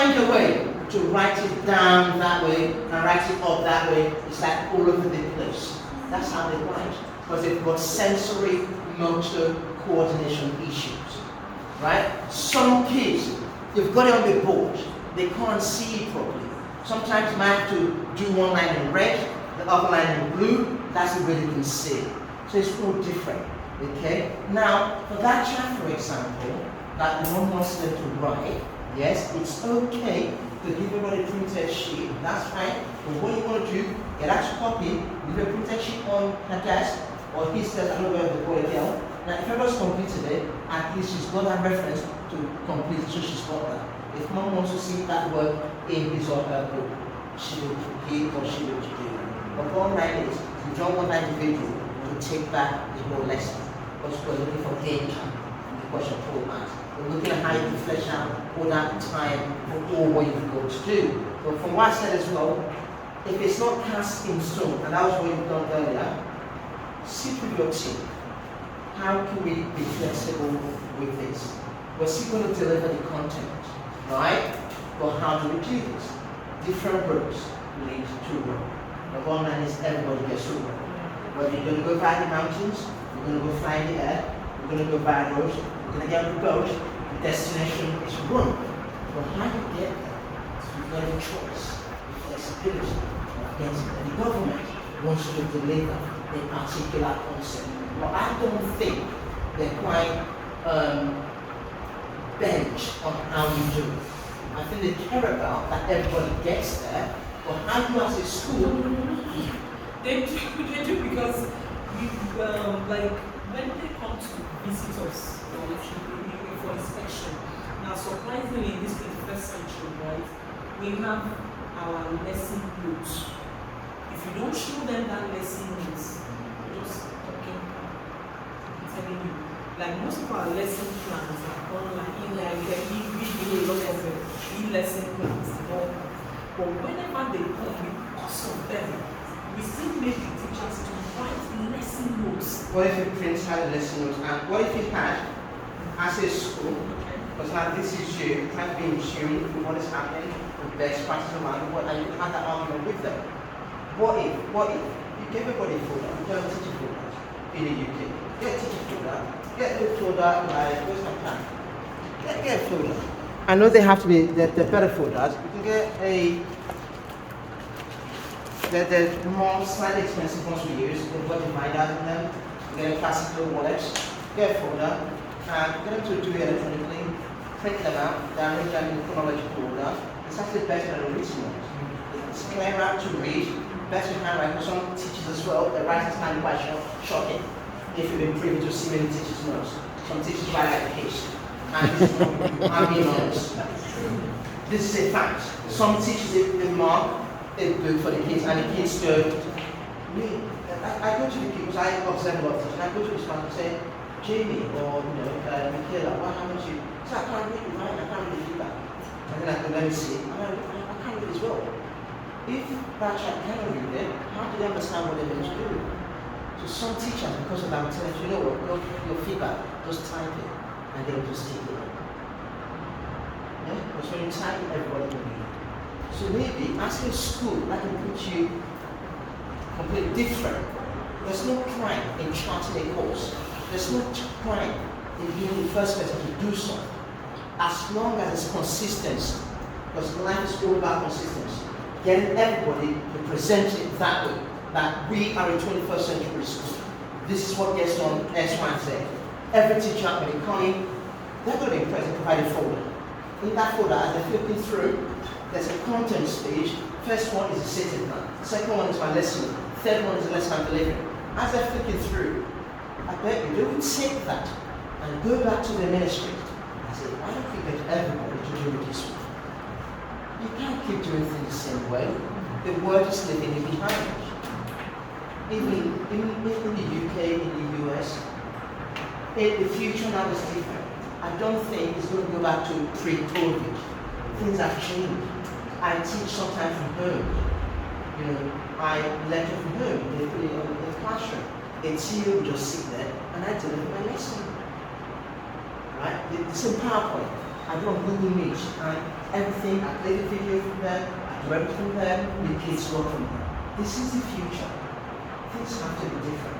find a way to write it down that way and write it up that way. It's like all over the place. That's how they write. Because they've got sensory motor coordination issues. Right? Some kids, you've got it on the board, they can't see it properly. Sometimes you might have to do one line in red, the other line in blue, that's the way they can see. So it's all different. Okay? Now, for that child, for example, that the mom wants them to write, yes, it's okay to give everybody a printed sheet, that's fine. But what you want to do, get out a copy, leave a printed sheet on her desk, or his desk, I don't know where the boy girl. Now, if everyone's completed it, at least she's got that reference to complete it, so she's got that. If mom wants to see that work in his or her book, she will he or she will do it. But bottom line is, you don't want that individual to take back the whole lesson. Because we're looking for danger in the question format. We're looking at how you can flesh out all that time for all what you've got to do. But from what I said as well, if it's not cast in stone, and that was what you've done earlier, sit with your team. How can we be flexible with this? We're still going to deliver the content, right? But how do we do this? Different roads lead to Rome. The bottom line is everybody gets to Rome. Whether you're going to go via the mountains, you're going to go fly in the air, you're going to go via roads, you're going to get on the boat, the destination is Rome. But how do you get there? You've got a choice, flexibility of getting there. The government wants to deliver a particular concept. But I don't think they're quite bent on how you do it. I think they care about that everybody gets there, but how you as a school... They do because like when they come to visit us for inspection, now surprisingly in this 21st century, right, we have our lesson notes. If you don't show them that lesson notes, you're just talking. I'm telling you, like most of our lesson plans are online, we do a lot of e-lesson plans, but whenever they come, because of them, we still make the teachers to write lesson notes. What if you print out a lesson notes, and what if you had, as a school, because now this is you, trying to be in tune with what is happening, with best practice around the world, and you can have that argument with them. What if you give everybody a folder, you don't teach a folder in the UK, get a teacher folder, get a folder like, where's my plan? Get a folder. I know they have to be, they're better folders. You can get the more slightly expensive ones we use, they've got dividers in them, you get a classical wallet, get a folder, and get them to do it electronically, print them out, download them in chronological order. It's actually better than the written ones. It's clearer to read, better handwriting. Some teachers as well, the writing's kind of quite shocking. If you've been privy to see many teachers' notes, some teachers write like a case. And this is I'm being honest. This is a fact. Some teachers they mark a book for the kids, and the kids go, I go to the kids, I observe a lot of teachers, and I go to the class and say, Jamie or Michaela, what happened to you? So I can't read it, right? I can't really do that. And then I go, let me see. I can't read as well. If that child cannot read it, how do they understand what they're meant to do? So some teachers, because of that, will tell them, you know what, your feedback, just type it, and they'll just take it. Yeah? Because when you type it, everybody will read it. So maybe, as a school, I can put you completely different. There's no crime in charting a course. There's no crime in being the first person to do something. As long as it's consistency. Because life is all about consistency. Getting everybody to present it that way. That we are a 21st century school. This is what gets done X, Y, and Z. Every teacher, when they come in, they're going to be present, provide a folder. In that folder, as they're flipping through, there's a content stage. First one is a setting plan. Second one is my lesson. Third one is a lesson I'm delivering. As they're flipping through, I bet you they will take that and go back to the ministry and say, why don't we get everybody to do it this way? You can't keep doing things the same way. The word is living behind. Even in the UK, in the US, the future now is different. I don't think it's going to go back to pre-COVID. Things have changed. I teach sometimes from home. I lecture from home. They put it in the classroom. A TA will just sit there and I deliver my lesson. Right? It's in PowerPoint. I don't Google Meet. everything. I play the video from them, I do everything from them, the kids go from there. This is the future. Things have to be different.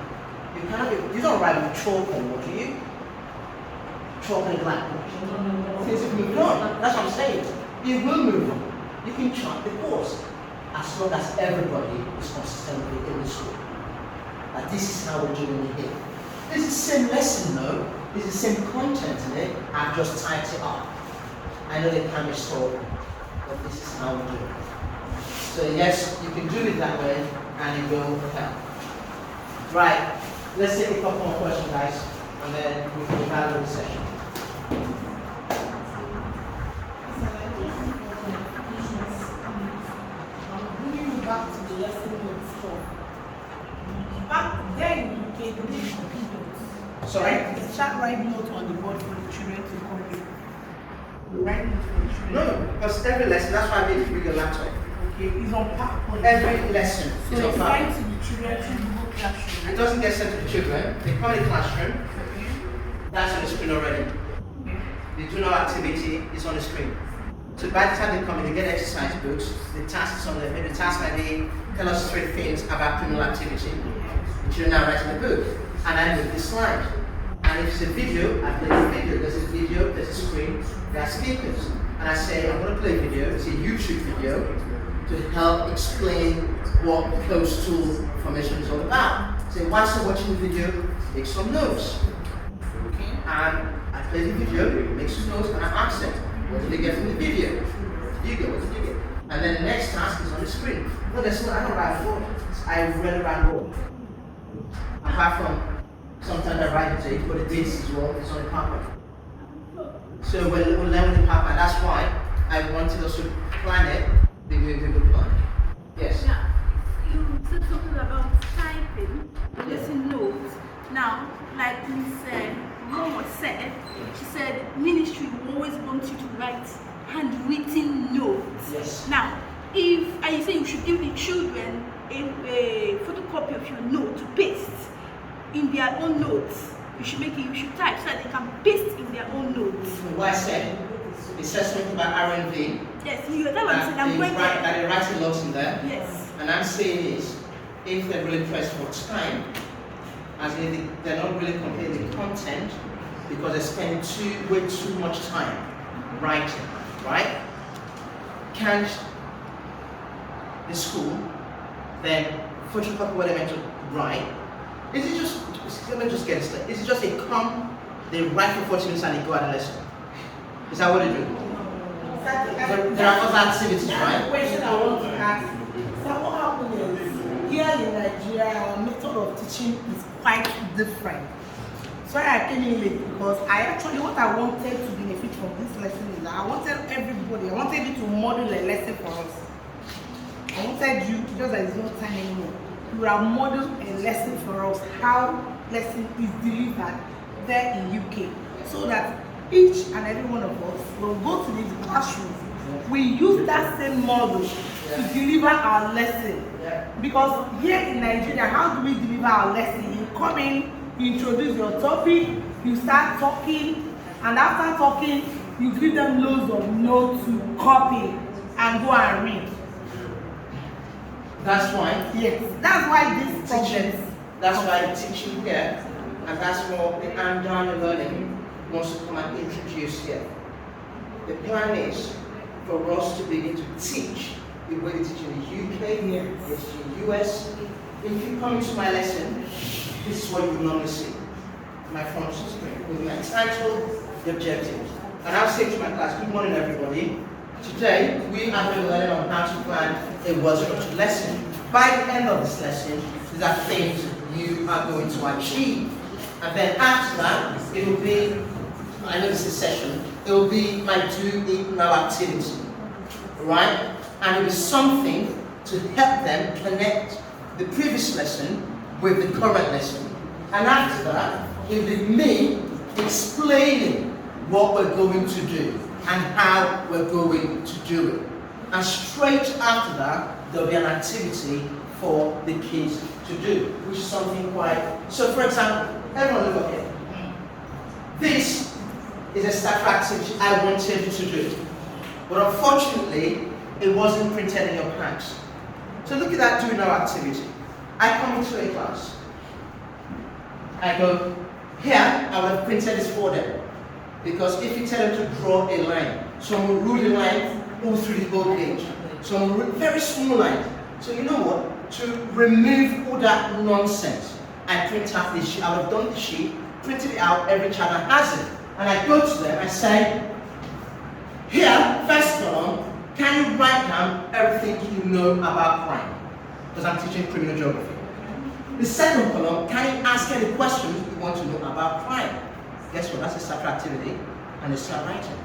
You don't write with chalk on what do you? Chalk and blackboard. Things have moved on. That's what I'm saying. It will move on. You can chart the course as long as everybody is consistently in the school. But this is how we're doing it here. It's the same lesson though. It's the same content in it. I've just typed it up. I know they can be stored, but this is how we do it. So yes, you can do it that way and it will help. Right, let's take a couple more questions, guys, and then we can evaluate the session. Going back to the lesson notes stuff. Back then, you can do computers. Sorry? Start writing notes on the board for the children to complete. Write notes for the children. No, because every lesson, that's why I made you bring your laptop. Okay, it's on PowerPoint. Every lesson is So on it's PowerPoint. sent to the children to the classroom. It doesn't get sent to the children. They come in the classroom. That's on the screen already. The do no activity is on the screen. So by the time they come in, they get exercise books. The task is on there. Maybe the task might be tell us 3 things about criminal activity. The children now write in the book, and I move the slide. And if it's a video, I play the video. There's a video, there's a screen, there are speakers. And I say, I'm going to play a video. It's a YouTube video to help explain what closed tool formation is all about. So whilst you're watching the video, make some notes. And I play the video, make some notes, and I ask them, what did they get from the video? What did you get? What did you get? And then the next task is on the screen. No, that's not, I don't write board. I really write board. Apart from sometimes I write the date, but the dates as well, it's on the paper. So we'll learn with the paper. That's why I wanted us to plan it the way we would plan it. Yes? Now, you said something about typing, lesson notes. Now, like Miss Momo said, she said ministry will always want you to write handwritten notes. Yes. Now, if and you say you should give the children a photocopy of your note to paste in their own notes, you should type so that they can paste in their own notes. What I said, it says something about R&D. Yes, you that what I'm saying. I'm going That there. they write a lot in there. Yes. And I'm saying is, if they're really pressed for time, as in they're not really completing the content because they're spending way too much time writing, right? Can't the school then photocopy what they're meant to write? Is it just, let me just get this straight. Is it just they come, they write for 40 minutes and they go out of lesson? Is that what they do? There are other activities, The right? question I want to ask, so what happened is, here in Nigeria, our method of teaching is quite different. So I came in late because what I wanted to benefit from this lesson is that I wanted you to model a lesson for us. I wanted you, because there is no time anymore, you will have modeled a lesson for us, how lesson is delivered there in UK, so that each and every one of us will go to this classroom. We use that same model to deliver our lesson. Because here in Nigeria, how do we deliver our lesson? You come in, you introduce your topic, you start talking, and after talking, you give them loads of notes to copy and go and read. That's why. Yes, that's why this problem. That's why teaching here, and that's what the hands-on learning wants to come and introduce here. The plan is for us to begin to teach the way they teach in the UK, Yes. in the US. If you come into my lesson, this is what you normally see. My front screen with my title, the objectives. And I'll say to my class, good morning everybody. Today, we are going to learn on how to plan a well-structured lesson. By the end of this lesson, these are things you are going to achieve. And then after that, it will be, I know this is a session, it will be my do it now activity. Right? And it will be something to help them connect the previous lesson with the current lesson. And after that, it will be me explaining what we're going to do and how we're going to do it. And straight after that, there'll be an activity for the kids to do, which is something quite... So for example, everyone look up here. This is a staff activity I wanted you to do. But unfortunately, it wasn't printed in your plans. So look at that doing our activity. I come into a class. I go, here, I will have printed this for them. Because if you tell them to draw a line, some will rule the line all through the whole page. Some will rule very small line. So you know what? To remove all that nonsense, I print out this sheet. I would have done the sheet, printed it out, every child has it. And I go to them and say, here, first column, can you write down everything you know about crime? Because I'm teaching criminal geography. The second column, can you ask any questions you want to know about crime? Guess what? That's a separate activity, and they start writing.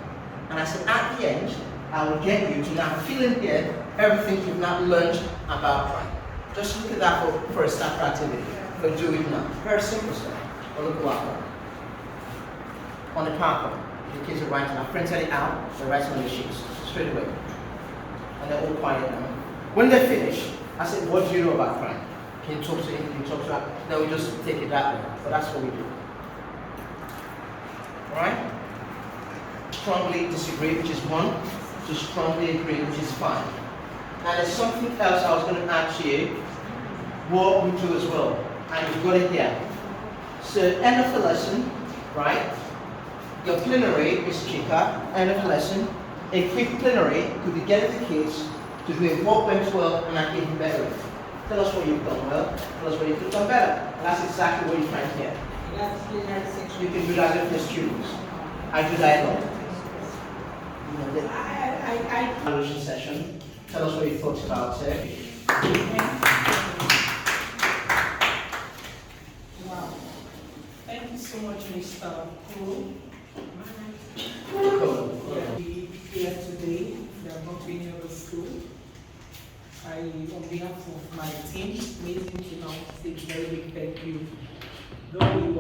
And I said, at the end, I will get you to now fill in here everything you've now learned about crime. Just look at that for a separate activity. But do it now. Very simple stuff. But look what I've done. On the PowerPoint, the kids are writing. I printed it out, they're writing on the sheets straight away. And they're all quiet now. When they finish, I said, what do you know about crime? Can you talk to him? Can you talk to her? No, we just take it that way. But that's what we do. Alright? Strongly disagree, which is 1. To strongly agree, which is 5. Now there's something else I was going to add to you. What we do as well. And you've got it here. So end of the lesson, right? Your plenary is cheaper, end of the lesson. A quick plenary could be getting the kids to do a what went well and an even better. Tell us what you've done well, tell us what you could have done better. And that's exactly what you're trying to get. You can do that with the students. I do that a lot. You know, the evaluation session. Tell us what you thought about it. Wow. Thank you so much, Mr. Cole. Cool. Here today, they are not in your school. On behalf of my team, amazing to now say very big thank you. Though we